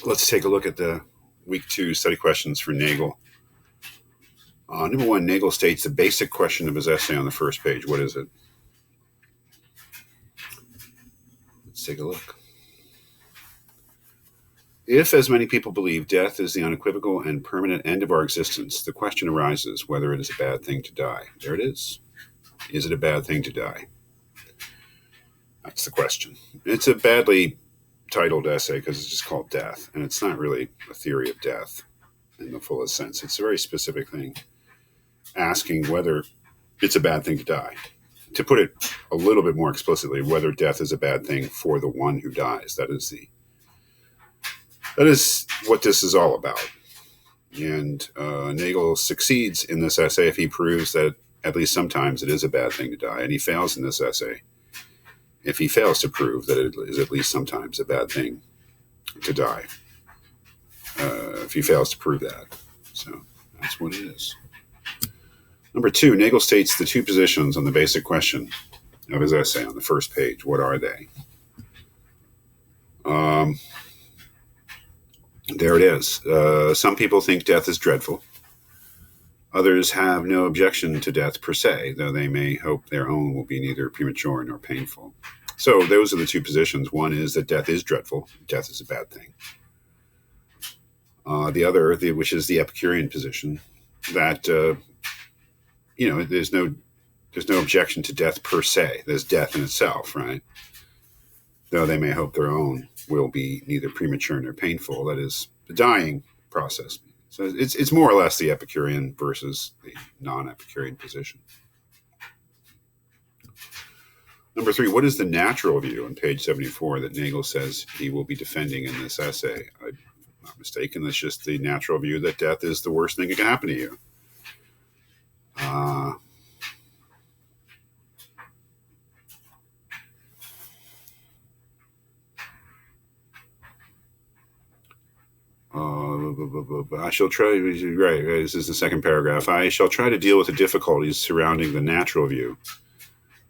Let's take a look at the week 2 study questions for Nagel. Number 1, Nagel states the basic question of his essay on the first page. What is it? Let's take a look. If, as many people believe, death is the unequivocal and permanent end of our existence, the question arises whether it is a bad thing to die. There it is. Is it a bad thing to die? That's the question. It's a badly titled essay because it's just called Death, and it's not really a theory of death in the fullest sense. It's a very specific thing, asking whether it's a bad thing to die. To put it a little bit more explicitly, whether death is a bad thing for the one who dies. That is what this is all about. And Nagel succeeds in this essay if he proves that at least sometimes it is a bad thing to die, and he fails in this essay if he fails to prove that it is at least sometimes a bad thing to die. If he fails to prove that. So that's what it is. Number 2, Nagel states the 2 positions on the basic question of his essay on the first page. What are they? There it is. Some people think death is dreadful. Others have no objection to death per se, though they may hope their own will be neither premature nor painful. So those are the 2 positions. One is that death is dreadful. Death is a bad thing. The other, which is the Epicurean position, that there's no objection to death per se. There's death in itself, right? Though they may hope their own will be neither premature nor painful. That is the dying process. So it's more or less the Epicurean versus the non-Epicurean position. Number 3, what is the natural view on page 74 that Nagel says he will be defending in this essay? I'm not mistaken. That's just the natural view that death is the worst thing that can happen to you. I shall try, right, this is the second paragraph. I shall try to deal with the difficulties surrounding the natural view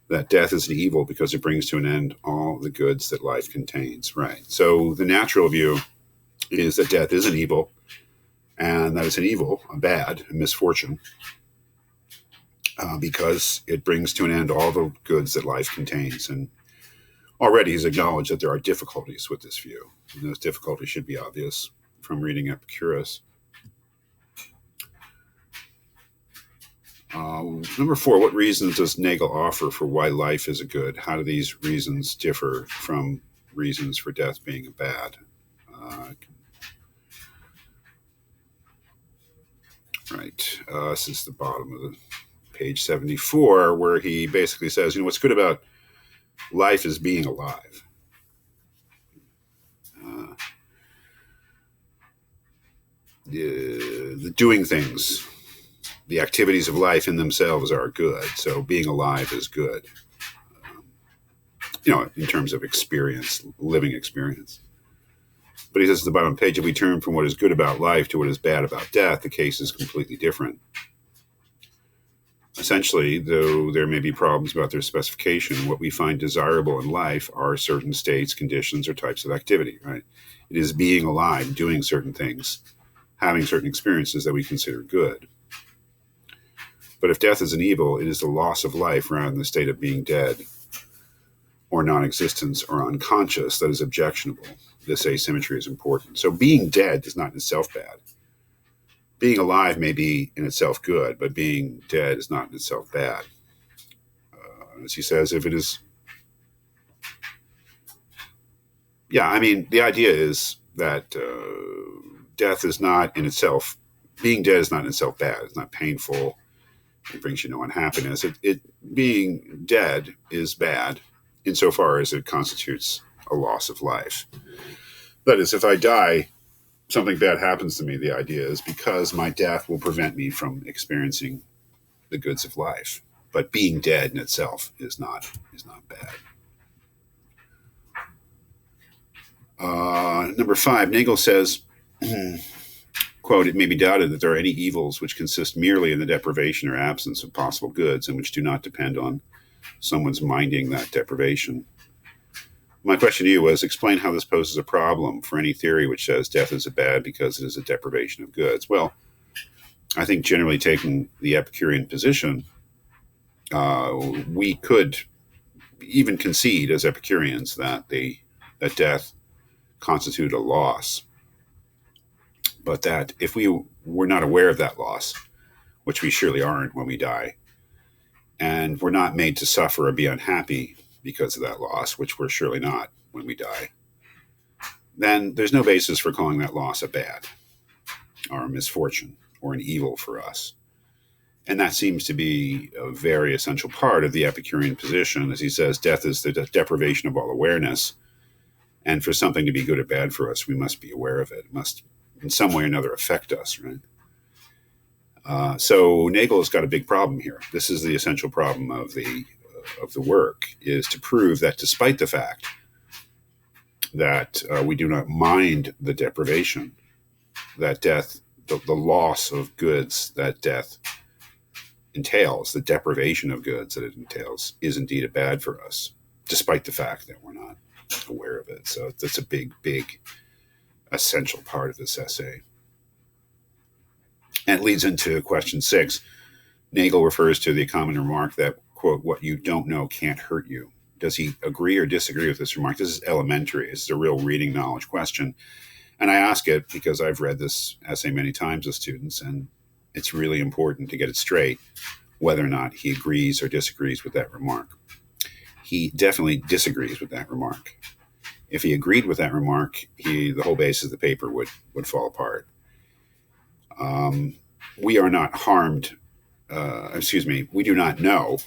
that death is an evil because it brings to an end all the goods that life contains. Right. So the natural view is that death is an evil, and that it's an evil, a bad, a misfortune, because it brings to an end all the goods that life contains. And already he's acknowledged that there are difficulties with this view, and those difficulties should be obvious from reading Epicurus. Number 4, what reasons does Nagel offer for why life is a good? How do these reasons differ from reasons for death being a bad? Right. This is the bottom of the page 74, where he basically says, what's good about life is being alive. The doing things, the activities of life in themselves are good. So being alive is good, in terms of experience, living experience. But he says at the bottom of the page, if we turn from what is good about life to what is bad about death, the case is completely different. Essentially, though there may be problems about their specification, what we find desirable in life are certain states, conditions, or types of activity, right? It is being alive, doing certain things, having certain experiences that we consider good. But if death is an evil, it is the loss of life rather than the state of being dead or non-existence or unconscious that is objectionable. This asymmetry is important. So being dead is not in itself bad. Being alive may be in itself good, but being dead is not in itself bad. As he says, if it is... the idea is that death is not in itself... Being dead is not in itself bad. It's not painful. It brings you no unhappiness. Being dead is bad insofar as it constitutes a loss of life. That is, if I die, something bad happens to me, the idea is because my death will prevent me from experiencing the goods of life. But being dead in itself is not bad. Number 5, Nagel says, quote, it may be doubted that there are any evils which consist merely in the deprivation or absence of possible goods and which do not depend on someone's minding that deprivation. My question to you was, explain how this poses a problem for any theory which says death is bad because it is a deprivation of goods. Well, I think generally taking the Epicurean position, we could even concede as Epicureans that death constituted a loss, but that if we were not aware of that loss, which we surely aren't when we die, and we're not made to suffer or be unhappy because of that loss, which we're surely not when we die, then there's no basis for calling that loss a bad or a misfortune or an evil for us. And that seems to be a very essential part of the Epicurean position. As he says, death is the deprivation of all awareness. And for something to be good or bad for us, we must be aware of it. It must, in some way or another, affect us, right? So Nagel has got a big problem here. This is the essential problem of the work, is to prove that despite the fact that we do not mind the deprivation, that death, the loss of goods that death entails, the deprivation of goods that it entails, is indeed a bad for us, despite the fact that we're not aware of it. So that's a big, big essential part of this essay. And it leads into question 6. Nagel refers to the common remark that, quote, what you don't know can't hurt you. Does he agree or disagree with this remark? This is elementary. This is a real reading knowledge question. And I ask it because I've read this essay many times with students, and it's really important to get it straight whether or not he agrees or disagrees with that remark. He definitely disagrees with that remark. If he agreed with that remark, the whole basis of the paper would fall apart. We are not harmed. We do not know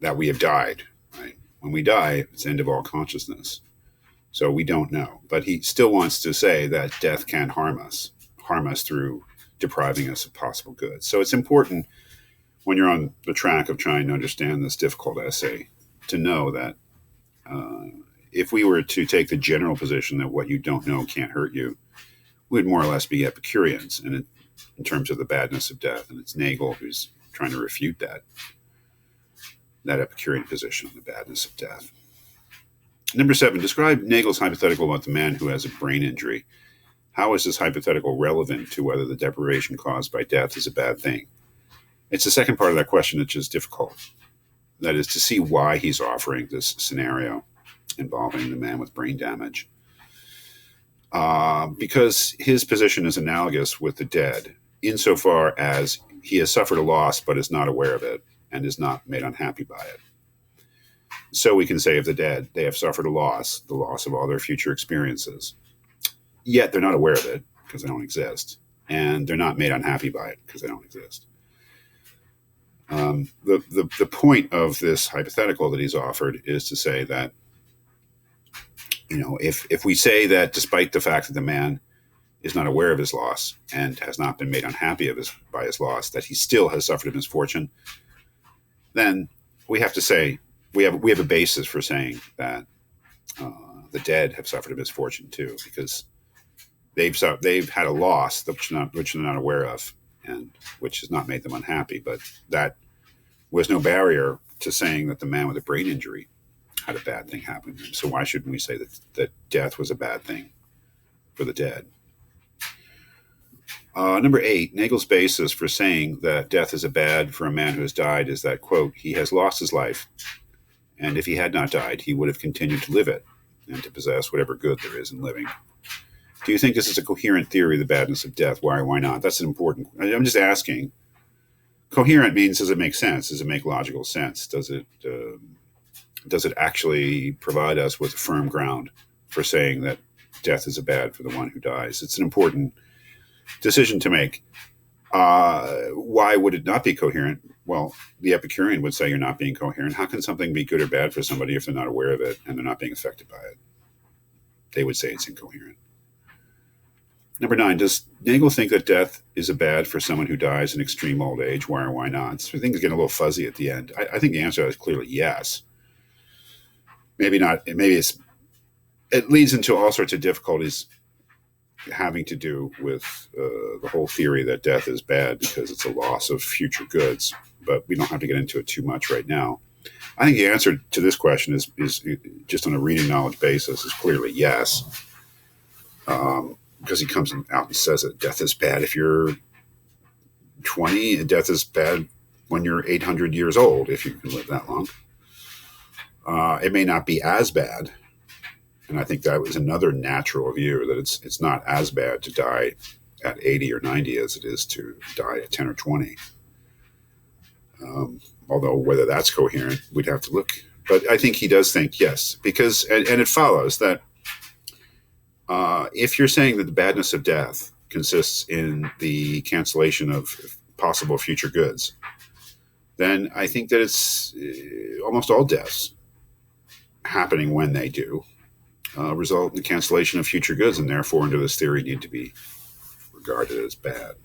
that we have died. Right? When we die, it's the end of all consciousness. So we don't know. But he still wants to say that death can harm us through depriving us of possible goods. So it's important when you're on the track of trying to understand this difficult essay to know that if we were to take the general position that what you don't know can't hurt you, we'd more or less be Epicureans in terms of the badness of death. And it's Nagel who's trying to refute that Epicurean position on the badness of death. Number 7, describe Nagel's hypothetical about the man who has a brain injury. How is this hypothetical relevant to whether the deprivation caused by death is a bad thing? It's the second part of that question that's just difficult. That is to see why he's offering this scenario involving the man with brain damage. Because his position is analogous with the dead, insofar as he has suffered a loss but is not aware of it and is not made unhappy by it. So we can say of the dead, they have suffered a loss, the loss of all their future experiences. Yet they're not aware of it because they don't exist. And they're not made unhappy by it because they don't exist. The point of this hypothetical that he's offered is to say that, if we say that despite the fact that the man is not aware of his loss and has not been made unhappy by his loss, that he still has suffered a misfortune, then we have to say we have a basis for saying that the dead have suffered a misfortune too, because they've had a loss which they're not aware of and which has not made them unhappy. But that was no barrier to saying that the man with a brain injury had a bad thing happen to him. So why shouldn't we say that death was a bad thing for the dead? Number 8, Nagel's basis for saying that death is a bad for a man who has died is that, quote, he has lost his life, and if he had not died, he would have continued to live it and to possess whatever good there is in living. Do you think this is a coherent theory of the badness of death? Why not? That's an important. I'm just asking. Coherent means, does it make sense? Does it make logical sense? Does it actually provide us with firm ground for saying that death is a bad for the one who dies? It's an important decision to make. Why would it not be coherent? Well, the Epicurean would say you're not being coherent. How can something be good or bad for somebody if they're not aware of it and they're not being affected by it? They would say it's incoherent. Number 9, does Nagel think that death is a bad for someone who dies in extreme old age? Why or why not? So things get a little fuzzy at the end. I think the answer is clearly yes. Maybe not. It leads into all sorts of difficulties having to do with the whole theory that death is bad because it's a loss of future goods. But we don't have to get into it too much right now. I think the answer to this question is just on a reading knowledge basis is clearly yes, because he comes out and says that death is bad if you're 20, and death is bad when you're 800 years old, if you can live that long. It may not be as bad, and I think that was another natural view, that it's not as bad to die at 80 or 90 as it is to die at 10 or 20. Although whether that's coherent, we'd have to look. But I think he does think yes, because and it follows that if you're saying that the badness of death consists in the cancellation of possible future goods, then I think that it's almost all deaths happening when they do result in the cancellation of future goods, and therefore, under this theory, need to be regarded as bad.